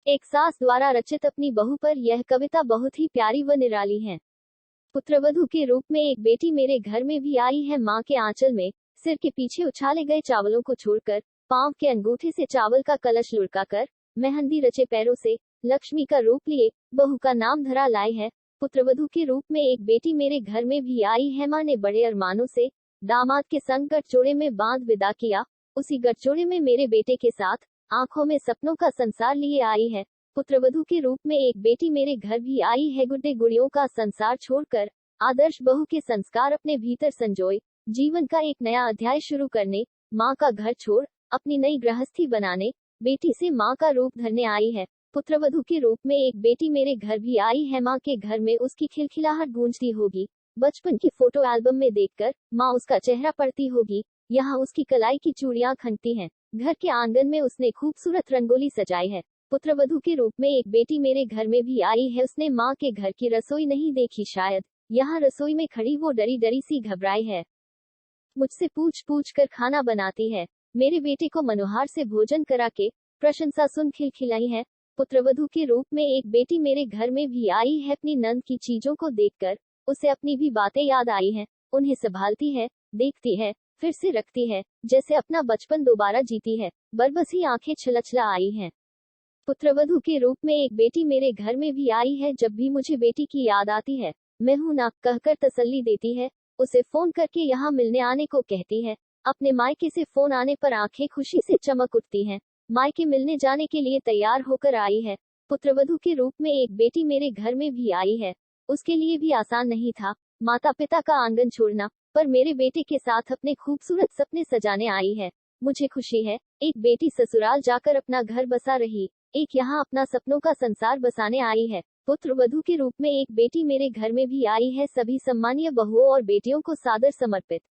एक सास द्वारा रचित अपनी बहू पर यह कविता बहुत ही प्यारी व निराली है। पुत्रवधू के रूप में एक बेटी मेरे घर में भी आई है। माँ के आंचल में सिर के पीछे उछाले गए चावलों को छोड़कर, पांव के अंगूठे से चावल का कलश लुढ़काकर, मेहंदी रचे पैरों से लक्ष्मी का रूप लिए बहू का नाम धरा लाई है। पुत्रवधू के रूप में एक बेटी मेरे घर में भी आई है। माँ ने बड़े अरमानों से दामाद के संग गठजोड़े में बांध विदा किया। उसी गठजोड़े में मेरे बेटे के साथ आंखों में सपनों का संसार लिए आई है। पुत्रवधू के रूप में एक बेटी मेरे घर भी आई है। गुड्डे गुड़ियों का संसार छोड़कर आदर्श बहू के संस्कार अपने भीतर संजोए जीवन का एक नया अध्याय शुरू करने, माँ का घर छोड़ अपनी नई गृहस्थी बनाने, बेटी से माँ का रूप धरने आई है। पुत्रवधू के रूप में एक बेटी मेरे घर भी आई है। माँ के घर में उसकी खिलखिलाहट गूंजती होगी। बचपन की फोटो एल्बम में देखकर माँ उसका चेहरा पढ़ती होगी। यहाँ उसकी कलाई की चूड़ियां खनकती हैं। घर के आंगन में उसने खूबसूरत रंगोली सजाई है। पुत्रवधू के रूप में एक बेटी मेरे घर में भी आई है। उसने माँ के घर की रसोई नहीं देखी शायद, यहाँ रसोई में खड़ी वो डरी डरी सी घबराई है। मुझसे पूछ पूछ कर खाना बनाती है। मेरे बेटे को मनोहार से भोजन करा के प्रशंसा सुन खिलखिलाई है। पुत्रवधू के रूप में एक बेटी मेरे घर में भी आई है। अपनी नंद की चीजों को देखकर उसे अपनी भी बातें याद आई हैं। उन्हें संभालती है, देखती है, फिर से रखती है, जैसे अपना बचपन दोबारा जीती है। बरबसी आंखें छलछला आई हैं। पुत्रवधू के रूप में एक बेटी मेरे घर में भी आई है। जब भी मुझे बेटी की याद आती है, मैं हूं ना कहकर तसल्ली देती है। उसे फोन करके यहाँ मिलने आने को कहती है। अपने मायके से फोन आने पर आंखें खुशी से चमक उठती हैं। मायके मिलने जाने के लिए तैयार होकर आई है। पुत्रवधू के रूप में एक बेटी मेरे घर में भी आई है। उसके लिए भी आसान नहीं था माता पिता का आंगन छोड़ना, पर मेरे बेटे के साथ अपने खूबसूरत सपने सजाने आई है। मुझे खुशी है, एक बेटी ससुराल जाकर अपना घर बसा रही, एक यहाँ अपना सपनों का संसार बसाने आई है। पुत्रवधू के रूप में एक बेटी मेरे घर में भी आई है। सभी सम्मानीय बहुओं और बेटियों को सादर समर्पित।